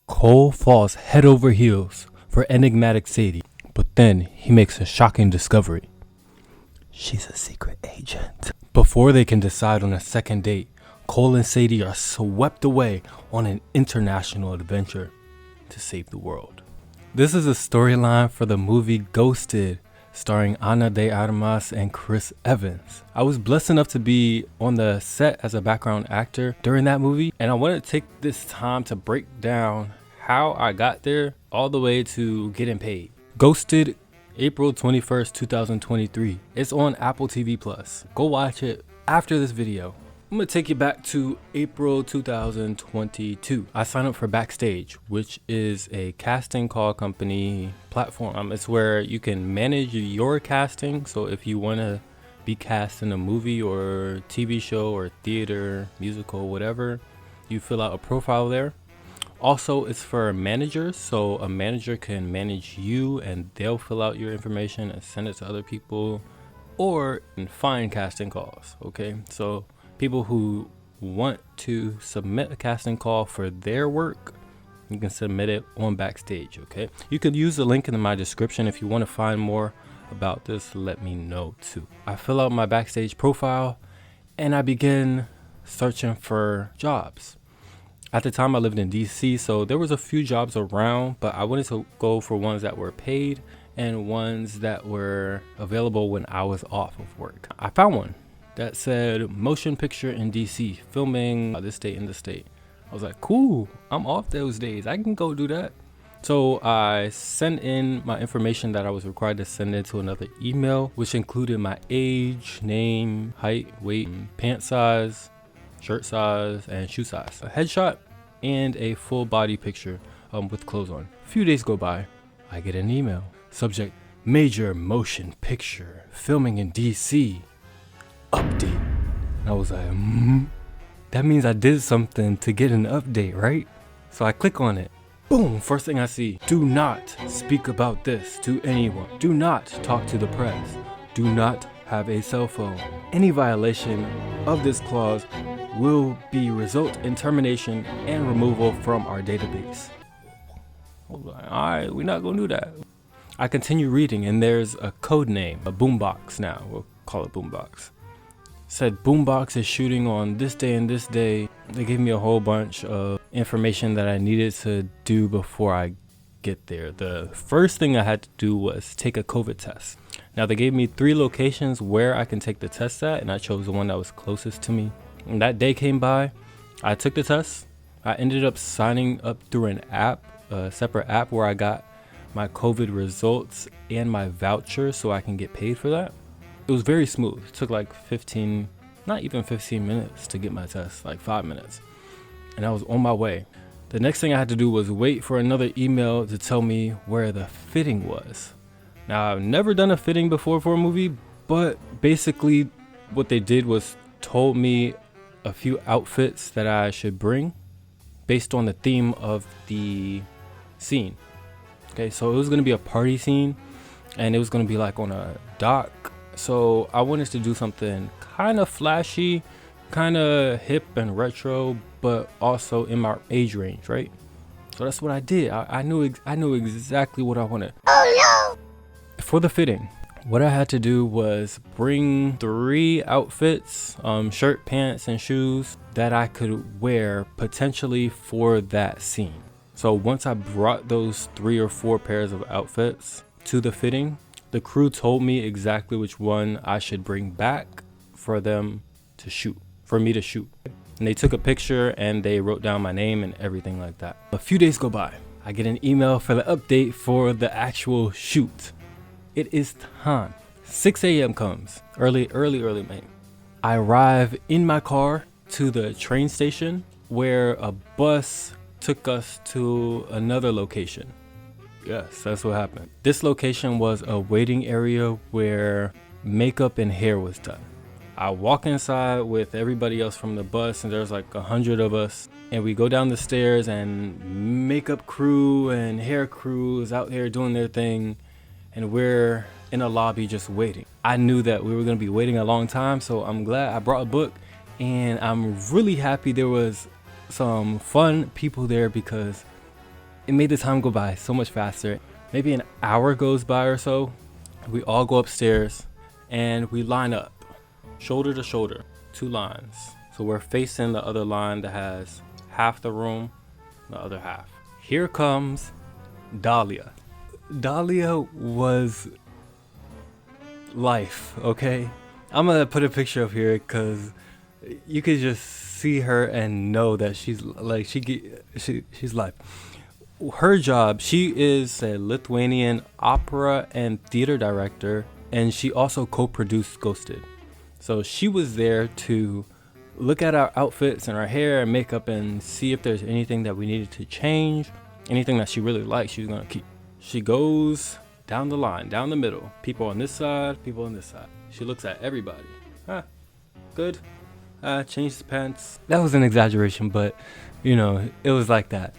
Cole falls head over heels for enigmatic Sadie, but then he makes a shocking discovery. She's a secret agent. Before they can decide on a second date, Cole and Sadie are swept away on an international adventure to save the world. This is a storyline for the movie Ghosted, starring Ana de Armas and Chris Evans. I was blessed enough to be on the set as a background actor during that movie, and I want to take this time to break down how I got there all the way to getting paid. Ghosted, April 21st, 2023. It's on Apple TV Plus. Go watch it after this video. I'm gonna take you back to April 2022. I signed up for Backstage, which is a casting call company platform. It's where you can manage your casting. So if you want to be cast in a movie or TV show or theater, musical, whatever, you fill out a profile there. Also, it's for managers, so a manager can manage you and they'll fill out your information and send it to other people, or find casting calls. Okay, so people who want to submit a casting call for their work, you can submit it on Backstage. Okay, you could use the link in my description if you want to find more about this. Let me know too. I fill out my Backstage profile and I begin searching for jobs. At the time I lived in DC, so there was a few jobs around, but I wanted to go for ones that were paid and ones that were available when I was off of work. I found one that said motion picture in DC, filming this state and this state. I was like, cool, I'm off those days, I can go do that. So I sent in my information that I was required to send into another email, which included my age, name, height, weight, pant size, shirt size, and shoe size, a headshot, and a full body picture with clothes on. A few days go by, I get an email. Subject, major motion picture, filming in DC, update. And I was like, that means I did something to get an update, right? So I click on it. Boom, first thing I see, do not speak about this to anyone. Do not talk to the press. Do not have a cell phone. Any violation of this clause will be result in termination and removal from our database. I was like, all right, we're not gonna do that. I continue reading and there's a code name, a boombox now, we'll call it boombox. Said boombox is shooting on this day and this day. They gave me a whole bunch of information that I needed to do before I get there. The first thing I had to do was take a COVID test. Now they gave me 3 locations where I can take the test at, and I chose the one that was closest to me. And that day came by, I took the test. I ended up signing up through an app, a separate app, where I got my COVID results and my voucher so I can get paid for that. It was very smooth. It took like 15, not even 15 minutes to get my test, like 5 minutes. And I was on my way. The next thing I had to do was wait for another email to tell me where the fitting was. Now, I've never done a fitting before for a movie, but basically what they did was told me a few outfits that I should bring based on the theme of the scene. Okay, so it was gonna be a party scene and it was gonna be like on a dock. So I wanted to do something kind of flashy, kind of hip and retro, but also in my age range, right? So that's what I did. I knew exactly what I wanted. Oh no! For the fitting, what I had to do was bring 3 outfits, shirt, pants, and shoes that I could wear potentially for that scene. So once I brought those 3 or 4 pairs of outfits to the fitting, the crew told me exactly which one I should bring back for them to shoot, for me to shoot. And they took a picture and they wrote down my name and everything like that. A few days go by. I get an email for the update for the actual shoot. It is time. 6 a.m. comes, early May. I arrive in my car to the train station where a bus took us to another location. Yes, that's what happened. This location was a waiting area where makeup and hair was done. I walk inside with everybody else from the bus, and there's like 100 of us, and we go down the stairs and makeup crew and hair crew is out there doing their thing, and we're in a lobby just waiting. I knew that we were going to be waiting a long time, so I'm glad I brought a book, and I'm really happy there was some fun people there because It made the time go by so much faster. Maybe an hour goes by or so. We all go upstairs and we line up, shoulder to shoulder, 2 lines. So we're facing the other line that has half the room, the other half. Here comes Dahlia. Dahlia was life, okay? I'm gonna put a picture up here because you could just see her and know that she's like she's life. Her job, she is a Lithuanian opera and theater director, and she also co-produced Ghosted. So she was there to look at our outfits and our hair and makeup and see if there's anything that we needed to change, anything that she really liked, she was gonna keep. She goes down the line, down the middle, people on this side, people on this side. She looks at everybody. Good. Change the pants. That was an exaggeration, but you know, it was like that.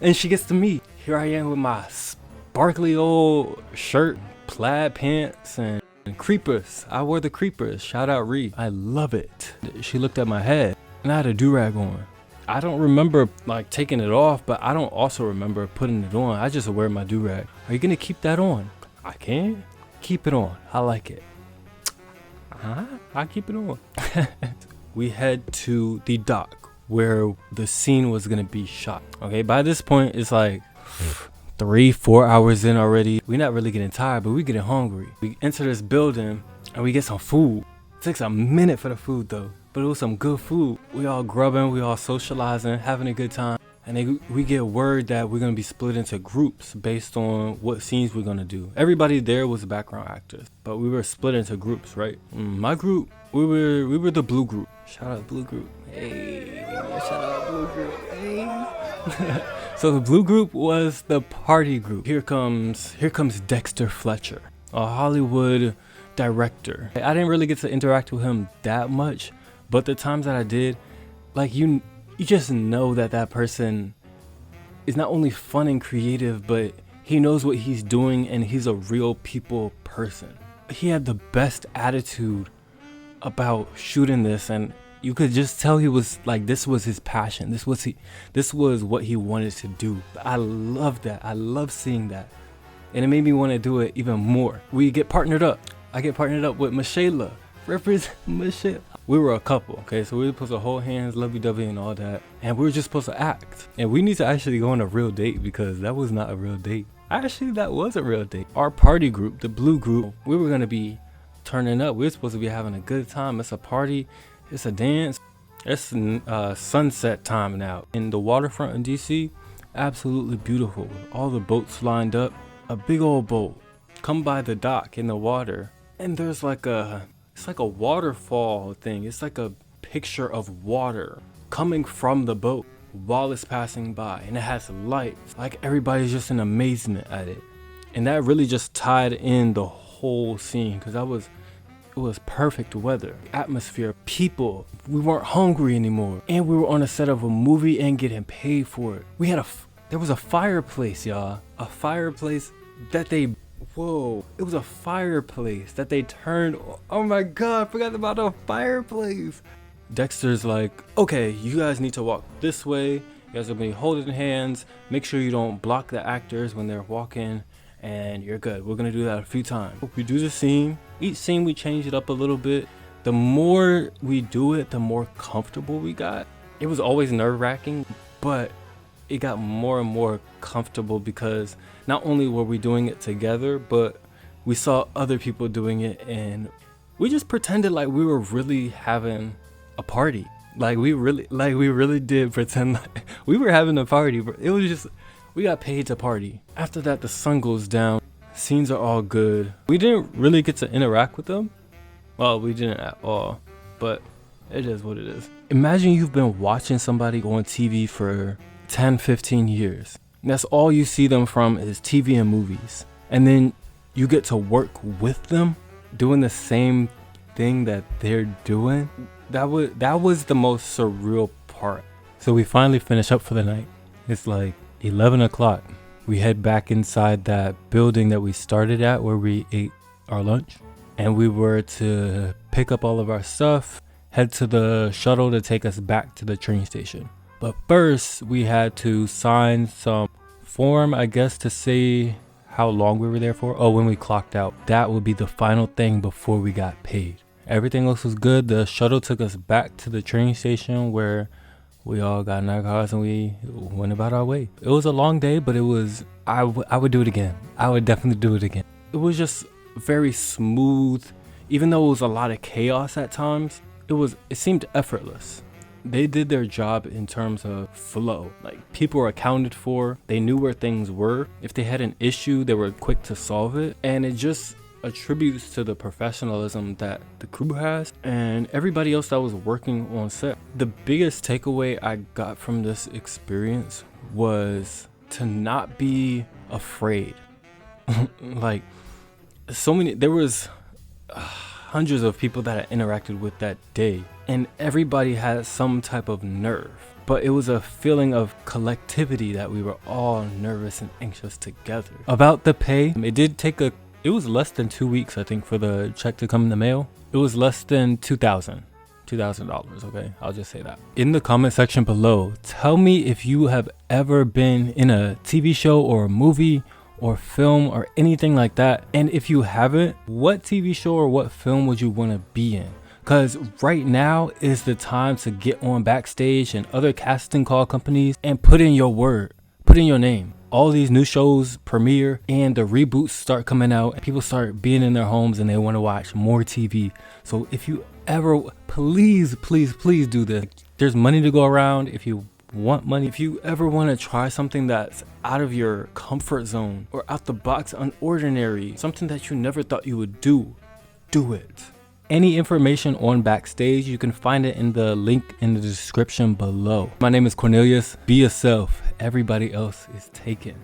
And she gets to me. Here I am with my sparkly old shirt, plaid pants, and creepers. I wore the creepers. Shout out Ree. I love it. She looked at my head and I had a do-rag on. I don't remember like taking it off, but I don't also remember putting it on. I just wear my do-rag. Are you gonna keep that on? I can. Keep it on. I like it. I keep it on. We head to the dock where the scene was gonna be shot. Okay, by this point it's like 3-4 hours in already. We're not really getting tired, but we're getting hungry. We enter this building and we get some food. It takes a minute for the food though, but it was some good food. We all grubbing, we all socializing, having a good time. And we get word that we're gonna be split into groups based on what scenes we're gonna do. Everybody there was background actors, but we were split into groups, right? My group, we were the blue group. Shout out blue group. Hey, shout out blue group. Hey. So the blue group was the party group. Here comes Dexter Fletcher, a Hollywood director. I didn't really get to interact with him that much, but the times that I did, like you just know that person is not only fun and creative, but he knows what he's doing and he's a real people person. He had the best attitude about shooting this, and you could just tell he was like, this was his passion. This was what he wanted to do. I love that. I love seeing that. And it made me want to do it even more. We get partnered up. I get partnered up with Michelle. Represent Michelle. We were a couple, okay? So we were supposed to hold hands, lovey-dovey and all that. And we were just supposed to act. And we need to actually go on a real date because that was not a real date. Actually, that was a real date. Our party group, the blue group, we were going to be turning up. We were supposed to be having a good time. It's a party. It's a dance. It's sunset time now. In the waterfront in DC, absolutely beautiful. All the boats lined up. A big old boat. Come by the dock in the water. And there's like it's like a waterfall thing. It's like a picture of water coming from the boat while it's passing by. And it has lights. Like everybody's just in amazement at it. And that really just tied in the whole scene because it was perfect weather, atmosphere, people. We weren't hungry anymore. And we were on a set of a movie and getting paid for it. There was a fireplace, y'all. A fireplace that it was a fireplace that they turned. Oh my God, I forgot about the fireplace. Dexter's like, okay, you guys need to walk this way. You guys are gonna be holding hands. Make sure you don't block the actors when they're walking, and you're good. We're gonna do that a few times. We do the scene. Each scene we change it up a little bit. The more we do it, the more comfortable we got. It was always nerve-wracking, but it got more and more comfortable because not only were we doing it together, but we saw other people doing it, and we just pretended like we were really having a party. Like we really did pretend like we were having a party. But it was just, we got paid to party. After that, the sun goes down. Scenes are all good. We didn't really get to interact with them. Well, we didn't at all, but it is what it is. Imagine you've been watching somebody on TV for 10-15 years. And that's all you see them from is TV and movies. And then you get to work with them doing the same thing that they're doing. That was the most surreal part. So we finally finish up for the night. It's like 11 o'clock. We head back inside that building that we started at where we ate our lunch. And we were to pick up all of our stuff, head to the shuttle to take us back to the train station. But first, we had to sign some form, I guess, to say how long we were there for. Oh, when we clocked out. That would be the final thing before we got paid. Everything else was good. The shuttle took us back to the train station where we all got in our cars and we went about our way. It was a long day, but it was, I would do it again. I would definitely do it again. It was just very smooth. Even though it was a lot of chaos at times, it seemed effortless. They did their job in terms of flow. Like, people were accounted for. They knew where things were. If they had an issue, they were quick to solve it. And it just attributes to the professionalism that the crew has and everybody else that was working on set. The biggest takeaway I got from this experience was to not be afraid. Like, there was hundreds of people that I interacted with that day, and everybody had some type of nerve, but it was a feeling of collectivity that we were all nervous and anxious together. About the pay, it was less than 2 weeks, I think, for the check to come in the mail. It was less than $2,000, okay? I'll just say that. In the comment section below, tell me if you have ever been in a TV show or a movie or film or anything like that. And if you haven't, what TV show or what film would you want to be in? Because right now is the time to get on Backstage and other casting call companies and put in your word, put in your name. All these new shows premiere and the reboots start coming out and people start being in their homes and they want to watch more TV. So if you ever, please do this. There's money to go around if you want money. If you ever want to try something that's out of your comfort zone or out the box, unordinary, something that you never thought you would do it. Any information on Backstage, you can find it in the link in the description below. My name is Cornelius. Be yourself. Everybody else is taken.